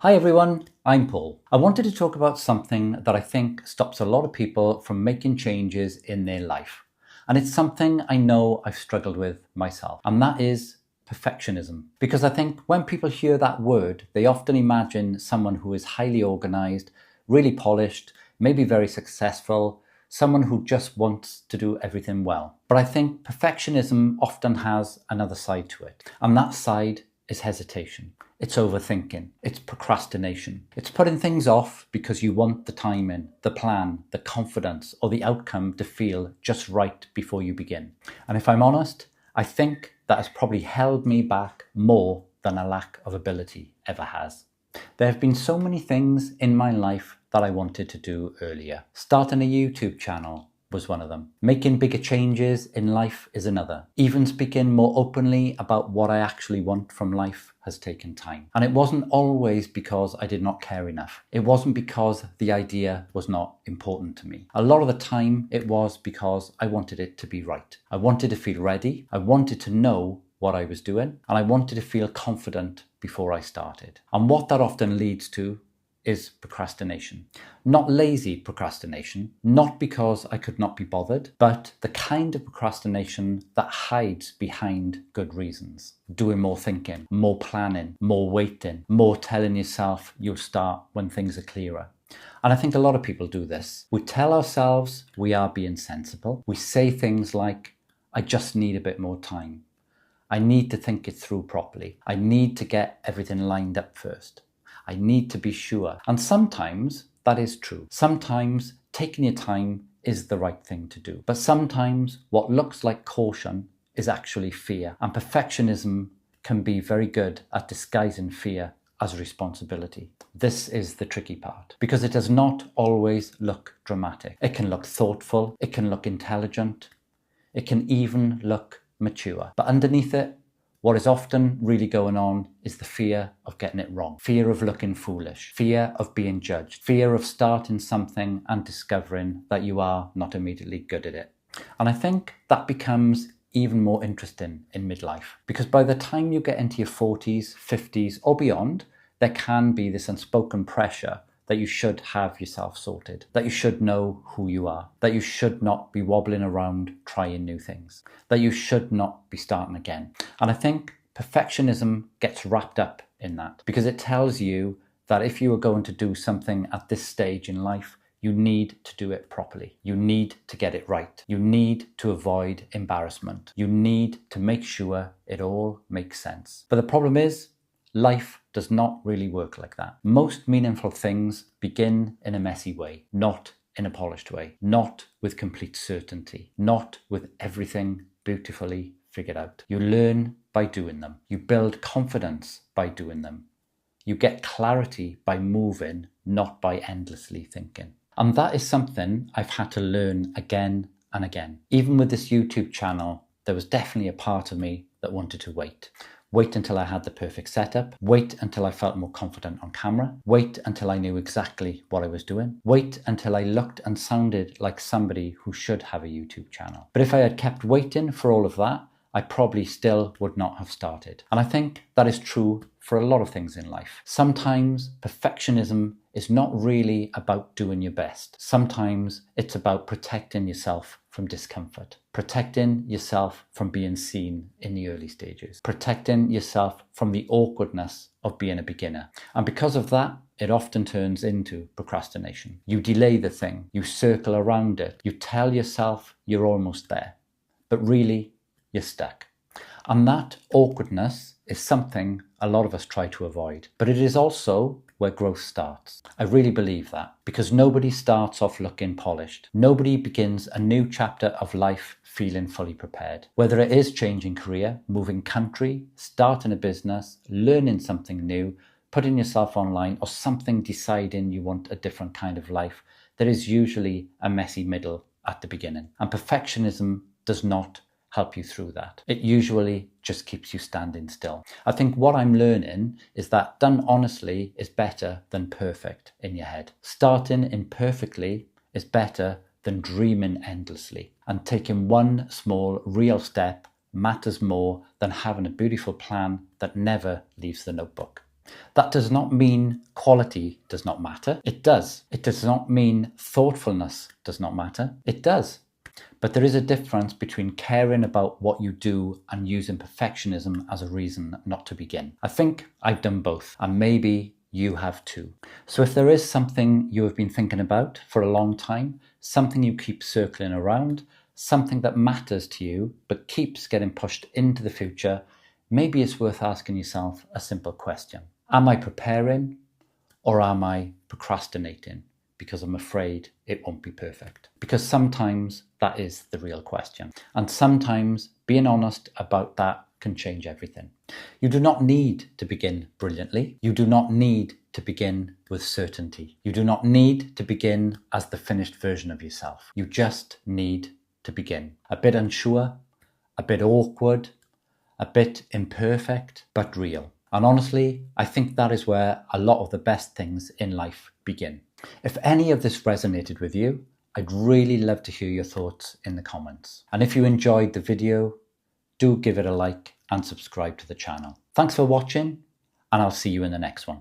Hi everyone, I'm Paul. I wanted to talk about something that I think stops a lot of people from making changes in their life. And it's something I know I've struggled with myself, and that is perfectionism. Because I think when people hear that word, they often imagine someone who is highly organized, really polished, maybe very successful, someone who just wants to do everything well. But I think perfectionism often has another side to it, and that side is hesitation. It's overthinking. It's procrastination. It's putting things off because you want the timing, the plan, the confidence, or the outcome to feel just right before you begin. And if I'm honest, I think that has probably held me back more than a lack of ability ever has. There have been so many things in my life that I wanted to do earlier. Starting a YouTube channel was one of them. Making bigger changes in life is another. Even speaking more openly about what I actually want from life has taken time. And it wasn't always because I did not care enough. It wasn't because the idea was not important to me. A lot of the time it was because I wanted it to be right. I wanted to feel ready. I wanted to know what I was doing, and I wanted to feel confident before I started. And what that often leads to is procrastination. Not lazy procrastination, not because I could not be bothered, but the kind of procrastination that hides behind good reasons. Doing more thinking, more planning, more waiting, more telling yourself you'll start when things are clearer. And I think a lot of people do this. We tell ourselves we are being sensible. We say things like, I just need a bit more time. I need to think it through properly. I need to get everything lined up first. I need to be sure. And sometimes that is true. Sometimes taking your time is the right thing to do. But sometimes what looks like caution is actually fear. And perfectionism can be very good at disguising fear as responsibility. This is the tricky part, because it does not always look dramatic. It can look thoughtful. It can look intelligent. It can even look mature. But underneath it, what is often really going on is the fear of getting it wrong, fear of looking foolish, fear of being judged, fear of starting something and discovering that you are not immediately good at it. And I think that becomes even more interesting in midlife, because by the time you get into your 40s, 50s or beyond, there can be this unspoken pressure that you should have yourself sorted, that you should know who you are, that you should not be wobbling around trying new things, that you should not be starting again. And I think perfectionism gets wrapped up in that, because it tells you that if you are going to do something at this stage in life, you need to do it properly. You need to get it right. You need to avoid embarrassment. You need to make sure it all makes sense. But the problem is, life does not really work like that. Most meaningful things begin in a messy way, not in a polished way, not with complete certainty, not with everything beautifully figured out. You learn by doing them. You build confidence by doing them. You get clarity by moving, not by endlessly thinking. And that is something I've had to learn again and again. Even with this YouTube channel, there was definitely a part of me that wanted to wait. Wait until I had the perfect setup. Wait until I felt more confident on camera. Wait until I knew exactly what I was doing. Wait until I looked and sounded like somebody who should have a YouTube channel. But if I had kept waiting for all of that, I probably still would not have started. And I think that is true for a lot of things in life. Sometimes perfectionism is not really about doing your best. Sometimes it's about protecting yourself from discomfort, protecting yourself from being seen in the early stages, protecting yourself from the awkwardness of being a beginner. And because of that, it often turns into procrastination. You delay the thing, you circle around it, you tell yourself you're almost there, but really you're stuck. And that awkwardness is something a lot of us try to avoid, but it is also where growth starts. I really believe that, because nobody starts off looking polished. Nobody begins a new chapter of life feeling fully prepared. Whether it is changing career, moving country, starting a business, learning something new, putting yourself online, or something deciding you want a different kind of life, there is usually a messy middle at the beginning. And perfectionism does not help you through that. It usually just keeps you standing still. I think what I'm learning is that done honestly is better than perfect in your head. Starting imperfectly is better than dreaming endlessly. And taking one small real step matters more than having a beautiful plan that never leaves the notebook. That does not mean quality does not matter. It does. It does not mean thoughtfulness does not matter. It does. But there is a difference between caring about what you do and using perfectionism as a reason not to begin. I think I've done both, and maybe you have too. So if there is something you have been thinking about for a long time, something you keep circling around, something that matters to you but keeps getting pushed into the future, maybe it's worth asking yourself a simple question. Am I preparing, or am I procrastinating because I'm afraid it won't be perfect? Because sometimes that is the real question. And sometimes being honest about that can change everything. You do not need to begin brilliantly. You do not need to begin with certainty. You do not need to begin as the finished version of yourself. You just need to begin. A bit unsure, a bit awkward, a bit imperfect, but real. And honestly, I think that is where a lot of the best things in life begin. If any of this resonated with you, I'd really love to hear your thoughts in the comments. And if you enjoyed the video, do give it a like and subscribe to the channel. Thanks for watching, and I'll see you in the next one.